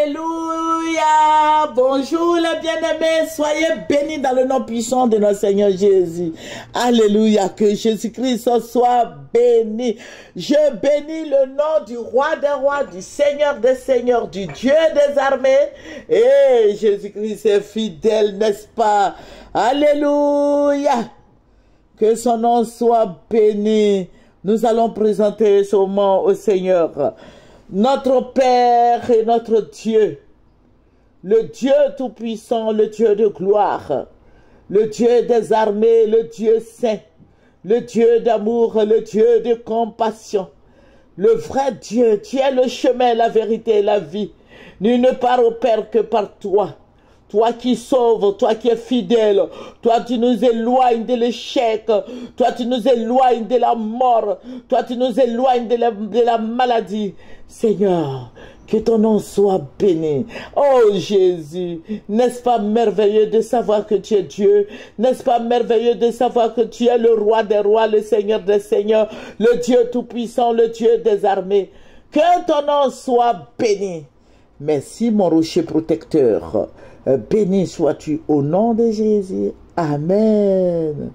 Alléluia. Bonjour les bien-aimés, soyez bénis dans le nom puissant de notre Seigneur Jésus. Alléluia, que Jésus-Christ soit béni. Je bénis le nom du roi des rois, du Seigneur des seigneurs, du Dieu des armées. Et Jésus-Christ est fidèle, n'est-ce pas? Alléluia. Que son nom soit béni. Nous allons présenter ce moment au Seigneur. Notre Père et notre Dieu, le Dieu tout-puissant, le Dieu de gloire, le Dieu des armées, le Dieu saint, le Dieu d'amour, le Dieu de compassion, le vrai Dieu, tu es le chemin, la vérité et la vie. Nul ne part au Père que par toi. Toi qui sauves, toi qui es fidèle, toi tu nous éloignes de l'échec, toi tu nous éloignes de la mort, toi tu nous éloignes de la maladie. Seigneur, que ton nom soit béni. Oh Jésus, n'est-ce pas merveilleux de savoir que tu es Dieu? N'est-ce pas merveilleux de savoir que tu es le roi des rois, le Seigneur des seigneurs, le Dieu tout-puissant, le Dieu des armées? Que ton nom soit béni. Merci mon rocher protecteur. Béni sois-tu au nom de Jésus. Amen.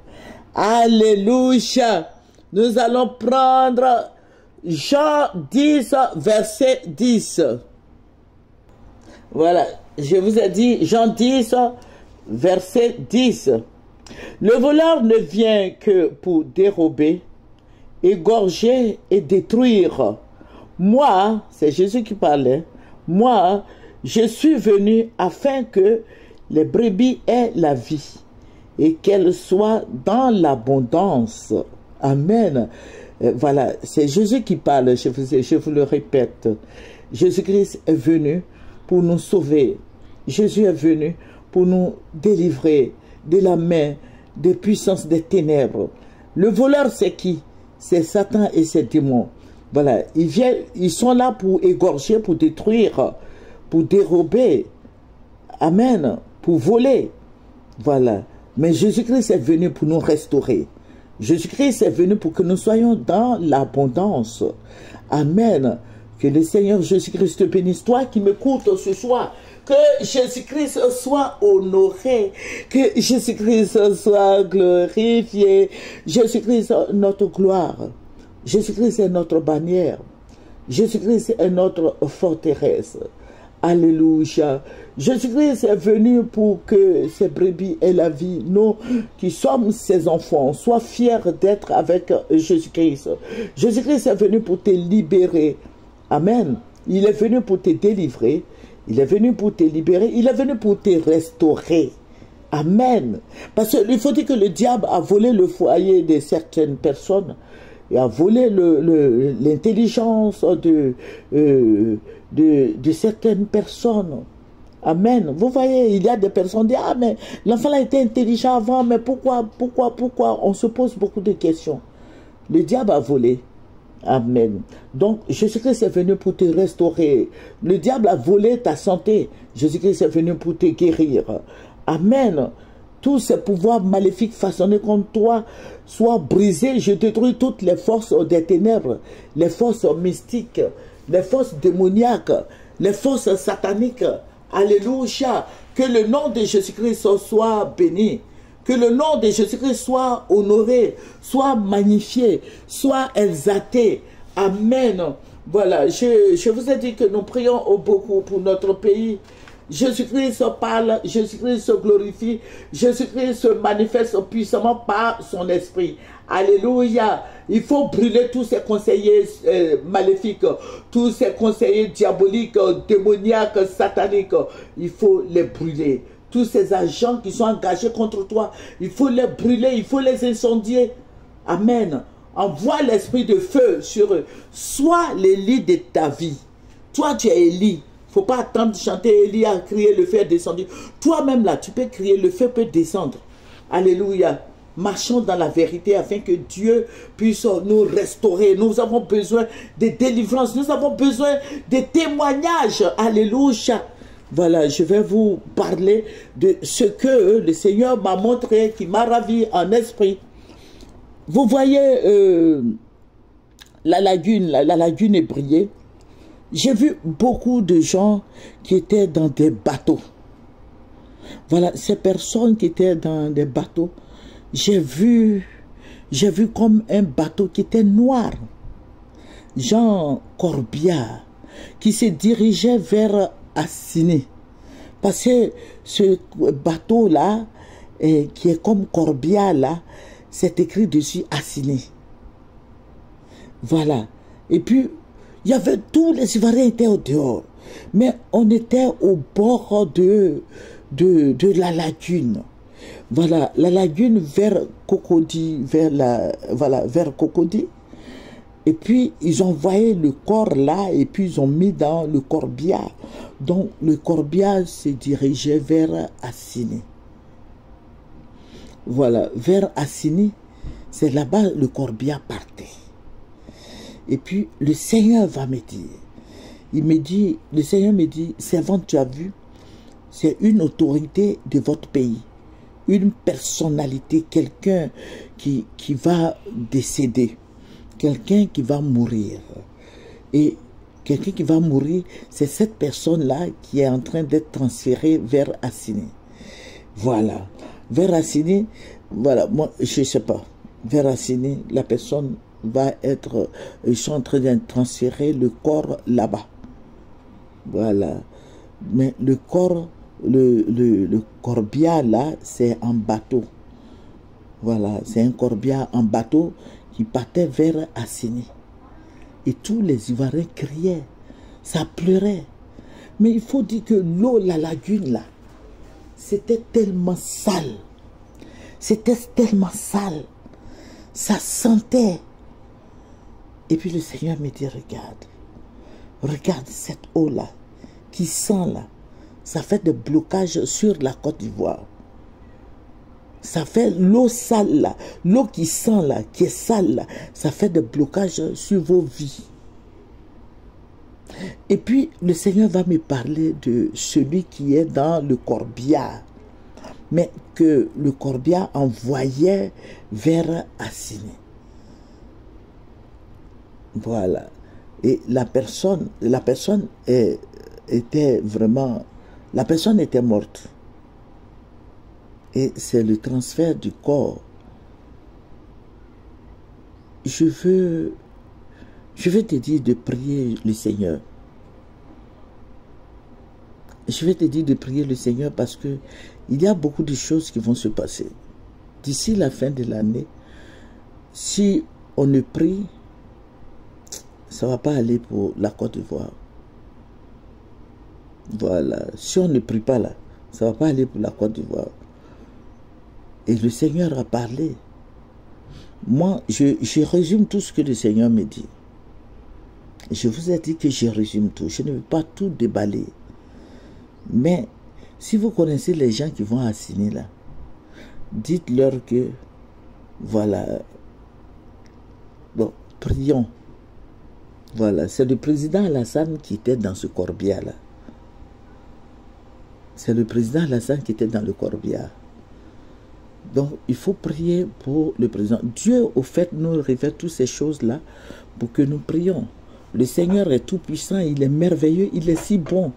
Alléluia. Nous allons prendre Jean 10, verset 10. Voilà, je vous ai dit Jean 10, verset 10. Le voleur ne vient que pour dérober, égorger et détruire. Moi, c'est Jésus qui parlait, moi, je suis venu afin que les brebis aient la vie et qu'elles soient dans l'abondance. Amen. Voilà, c'est Jésus qui parle, je vous le répète. Jésus-Christ est venu pour nous sauver. Jésus est venu pour nous délivrer de la main des puissances des ténèbres. Le voleur, c'est qui? C'est Satan et ses démons. Voilà, ils sont là pour égorger, pour détruire, pour dérober, amen, pour voler, voilà. Mais Jésus-Christ est venu pour nous restaurer. Jésus-Christ est venu pour que nous soyons dans l'abondance. Amen. Que le Seigneur Jésus-Christ te bénisse. Toi qui m'écoutes ce soir, que Jésus-Christ soit honoré, que Jésus-Christ soit glorifié. Jésus-Christ est notre gloire. Jésus-Christ est notre bannière. Jésus-Christ est notre forteresse. Alléluia. Jésus-Christ est venu pour que ces brebis aient la vie. Nous qui sommes ses enfants, sois fiers d'être avec Jésus-Christ. Jésus-Christ est venu pour te libérer. Amen. Il est venu pour te délivrer. Il est venu pour te libérer. Il est venu pour te restaurer. Amen. Parce qu'il faut dire que le diable a volé le foyer de certaines personnes. Il a volé l'intelligence de certaines personnes. Amen. Vous voyez, il y a des personnes qui disent, ah mais l'enfant a été intelligent avant, mais pourquoi? On se pose beaucoup de questions. Le diable a volé. Amen. Donc, Jésus-Christ est venu pour te restaurer. Le diable a volé ta santé. Jésus-Christ est venu pour te guérir. Amen. Tous ces pouvoirs maléfiques façonnés contre toi soient brisés. Je détruis toutes les forces des ténèbres, les forces mystiques, les forces démoniaques, les forces sataniques. Alléluia. Que le nom de Jésus-Christ soit béni. Que le nom de Jésus-Christ soit honoré, soit magnifié, soit exalté. Amen. Voilà, je vous ai dit que nous prions beaucoup pour notre pays. Jésus-Christ parle, Jésus-Christ se glorifie, Jésus-Christ se manifeste puissamment par son esprit. Alléluia. Il faut brûler tous ces conseillers maléfiques, tous ces conseillers diaboliques, démoniaques, sataniques. Il faut les brûler. Tous ces agents qui sont engagés contre toi, il faut les brûler, il faut les incendier. Amen. Envoie l'esprit de feu sur eux. Sois l'Élie de ta vie. Toi, tu es Élie. Il ne faut pas attendre de chanter Élie à crier le feu est descendu. Toi-même là, tu peux crier, le feu peut descendre. Alléluia. Marchons dans la vérité afin que Dieu puisse nous restaurer. Nous avons besoin de délivrance. Nous avons besoin de témoignages. Alléluia. Voilà, je vais vous parler de ce que le Seigneur m'a montré, qui m'a ravi en esprit. Vous voyez la lagune est brillée. J'ai vu beaucoup de gens qui étaient dans des bateaux. Voilà, ces personnes qui étaient dans des bateaux, j'ai vu comme un bateau qui était noir. Jean Corbia, qui se dirigeait vers Assiné. Parce que ce bateau-là, qui est comme Corbia, là, c'est écrit dessus Assiné. Voilà. Et puis, il y avait tous les Ivoiriens étaient au dehors. Mais on était au bord de la lagune. Voilà, la lagune vers Cocody, vers Cocody. Et puis, ils ont envoyé le corps là, et puis ils ont mis dans le Corbia. Donc, le Corbia se dirigeait vers Assini. Voilà, vers Assini, c'est là-bas le Corbia partait. Et puis, le Seigneur va me dire, le Seigneur me dit, servante, tu as vu, c'est une autorité de votre pays, une personnalité, quelqu'un qui va décéder, quelqu'un qui va mourir. Et quelqu'un qui va mourir, c'est cette personne-là qui est en train d'être transférée vers Assini. Voilà. Vers Assini, voilà, moi, je ne sais pas. Vers Assini, la personne va être, ils sont en train de transférer le corps là-bas. Voilà. Mais le corps, le Corbia là, c'est en bateau. Voilà, c'est un Corbia en bateau qui partait vers Assini. Et tous les Ivoiriens criaient, ça pleurait. Mais il faut dire que l'eau, la lagune là, c'était tellement sale. C'était tellement sale. Ça sentait. Et puis le Seigneur me dit, regarde cette eau-là, qui sent là. Ça fait des blocages sur la Côte d'Ivoire. Ça fait l'eau sale là, l'eau qui sent là, qui est sale là, ça fait des blocages sur vos vies. Et puis le Seigneur va me parler de celui qui est dans le Corbia, mais que le Corbia envoyait vers Assini. Voilà. Et la personne était vraiment, la personne était morte. Et c'est le transfert du corps. Je veux te dire de prier le Seigneur. Je vais te dire de prier le Seigneur parce que il y a beaucoup de choses qui vont se passer. D'ici la fin de l'année, si on ne prie, ça ne va pas aller pour la Côte d'Ivoire. Voilà. Si on ne prie pas là, ça ne va pas aller pour la Côte d'Ivoire. Et le Seigneur a parlé. Moi, je résume tout ce que le Seigneur me dit. Je vous ai dit que je résume tout. Je ne veux pas tout déballer. Mais, si vous connaissez les gens qui vont assigner là, dites-leur que, voilà, bon, prions. Voilà, c'est le président Alassane qui était dans ce Corbia là. C'est le président Alassane qui était dans le Corbia. Donc, il faut prier pour le président. Dieu, au fait, nous révèle toutes ces choses-là pour que nous prions. Le Seigneur est tout puissant, il est merveilleux, il est si bon.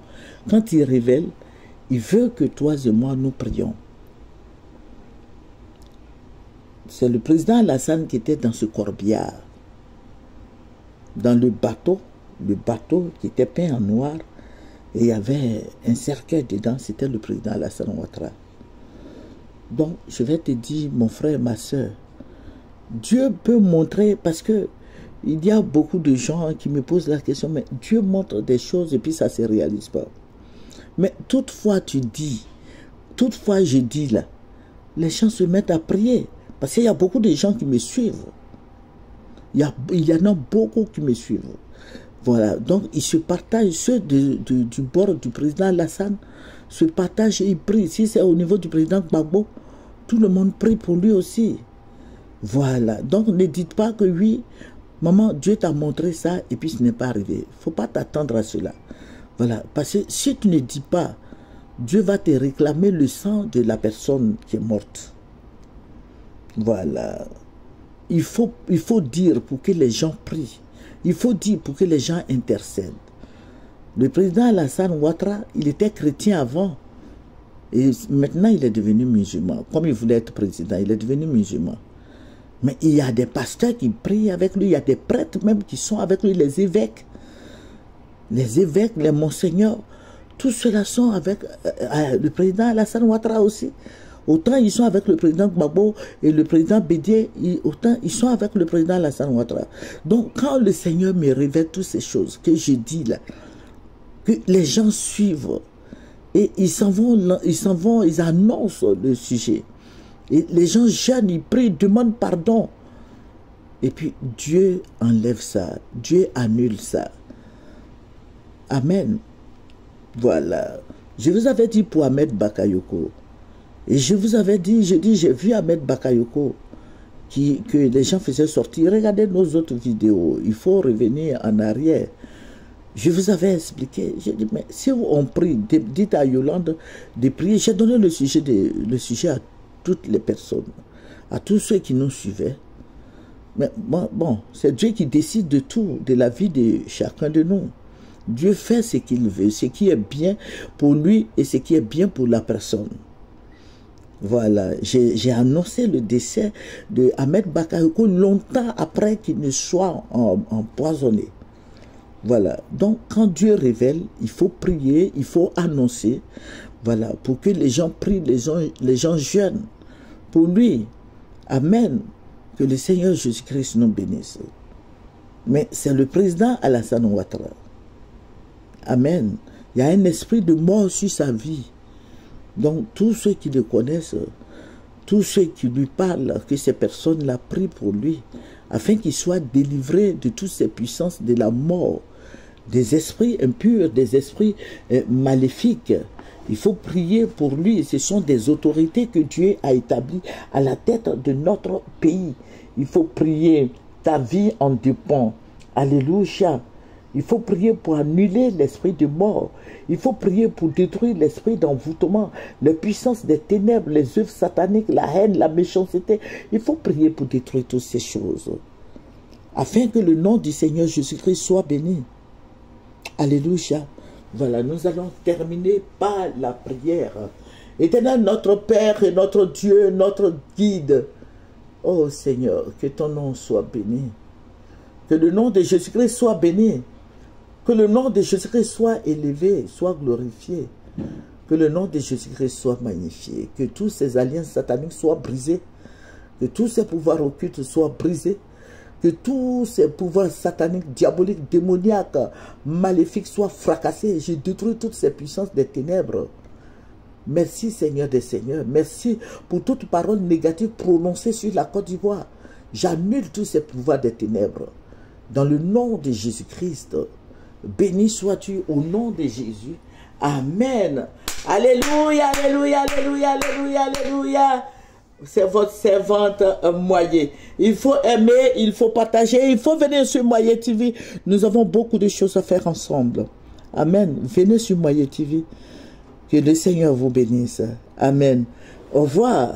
Quand il révèle, il veut que toi et moi, nous prions. C'est le président Alassane qui était dans ce Corbia. Dans le bateau qui était peint en noir, et il y avait un cercueil dedans, c'était le président Alassane Ouattara. Donc, je vais te dire, mon frère, ma soeur, Dieu peut montrer, parce que il y a beaucoup de gens qui me posent la question, mais Dieu montre des choses et puis ça ne se réalise pas. Mais toutefois, je dis là, les gens se mettent à prier, parce qu'il y a beaucoup de gens qui me suivent. Il y en a beaucoup qui me suivent. Voilà, donc ils se partagent, ceux du bord du président Alassane se partagent et ils prient. Si c'est au niveau du président Gbagbo, tout le monde prie pour lui aussi. Voilà, donc ne dites pas que oui, maman, Dieu t'a montré ça et puis ce n'est pas arrivé. Il ne faut pas t'attendre à cela. Voilà, parce que si tu ne dis pas, Dieu va te réclamer le sang de la personne qui est morte. Voilà. Il faut dire pour que les gens prient. Il faut dire pour que les gens intercèdent. Le président Alassane Ouattara, il était chrétien avant. Et maintenant, il est devenu musulman. Comme il voulait être président, il est devenu musulman. Mais il y a des pasteurs qui prient avec lui. Il y a des prêtres même qui sont avec lui, les évêques. Les évêques, les monseigneurs. Tous ceux-là sont avec le président Alassane Ouattara aussi. Autant ils sont avec le président Gbagbo et le président Bédié, autant ils sont avec le président Alassane Ouattara. Donc quand le Seigneur me révèle toutes ces choses que je dis là, que les gens suivent et ils s'en vont, ils annoncent le sujet. Et les gens jeûnent, ils prient, ils demandent pardon. Et puis Dieu enlève ça, Dieu annule ça. Amen. Voilà. Je vous avais dit pour Ahmed Bakayoko. Et je vous avais dit, j'ai vu Ahmed Bakayoko que les gens faisaient sortir. Regardez nos autres vidéos. Il faut revenir en arrière. Je vous avais expliqué. J'ai dit, mais si on prie, dites à Yolande de prier. J'ai donné le sujet à toutes les personnes, à tous ceux qui nous suivaient. Mais bon, c'est Dieu qui décide de tout, de la vie de chacun de nous. Dieu fait ce qu'il veut, ce qui est bien pour lui et ce qui est bien pour la personne. Voilà, j'ai annoncé le décès de Ahmed Bakayoko longtemps après qu'il ne soit empoisonné. Voilà, donc quand Dieu révèle, il faut prier, il faut annoncer, voilà, pour que les gens prient, les gens jeûnent pour lui. Amen. Que le Seigneur Jésus-Christ nous bénisse. Mais c'est le président Alassane Ouattara. Amen. Il y a un esprit de mort sur sa vie. Donc, tous ceux qui le connaissent, tous ceux qui lui parlent, que ces personnes-là prient pour lui, afin qu'il soit délivré de toutes ces puissances de la mort, des esprits impurs, des esprits maléfiques. Il faut prier pour lui. Ce sont des autorités que Dieu a établies à la tête de notre pays. Il faut prier. Ta vie en dépend. Alléluia. Il faut prier pour annuler l'esprit de mort. Il faut prier pour détruire l'esprit d'envoûtement, les puissances des ténèbres, les œuvres sataniques, la haine, la méchanceté. Il faut prier pour détruire toutes ces choses, afin que le nom du Seigneur Jésus-Christ soit béni. Alléluia. Voilà, nous allons terminer par la prière. Éternel, notre Père et notre Dieu, notre guide. Oh Seigneur, que ton nom soit béni. Que le nom de Jésus-Christ soit béni. Que le nom de Jésus-Christ soit élevé, soit glorifié. Que le nom de Jésus-Christ soit magnifié. Que tous ces alliances sataniques soient brisés. Que tous ces pouvoirs occultes soient brisés. Que tous ces pouvoirs sataniques, diaboliques, démoniaques, maléfiques soient fracassés. Je détruis toutes ces puissances des ténèbres. Merci Seigneur des Seigneurs. Merci pour toute parole négative prononcée sur la Côte d'Ivoire. J'annule tous ces pouvoirs des ténèbres. Dans le nom de Jésus-Christ, béni sois-tu au nom de Jésus. Amen. Alléluia, alléluia, alléluia, alléluia, alléluia. C'est votre servante Moyer. Il faut aimer, il faut partager, il faut venir sur Moyer TV. Nous avons beaucoup de choses à faire ensemble. Amen. Venez sur Moyer TV. Que le Seigneur vous bénisse. Amen. Au revoir.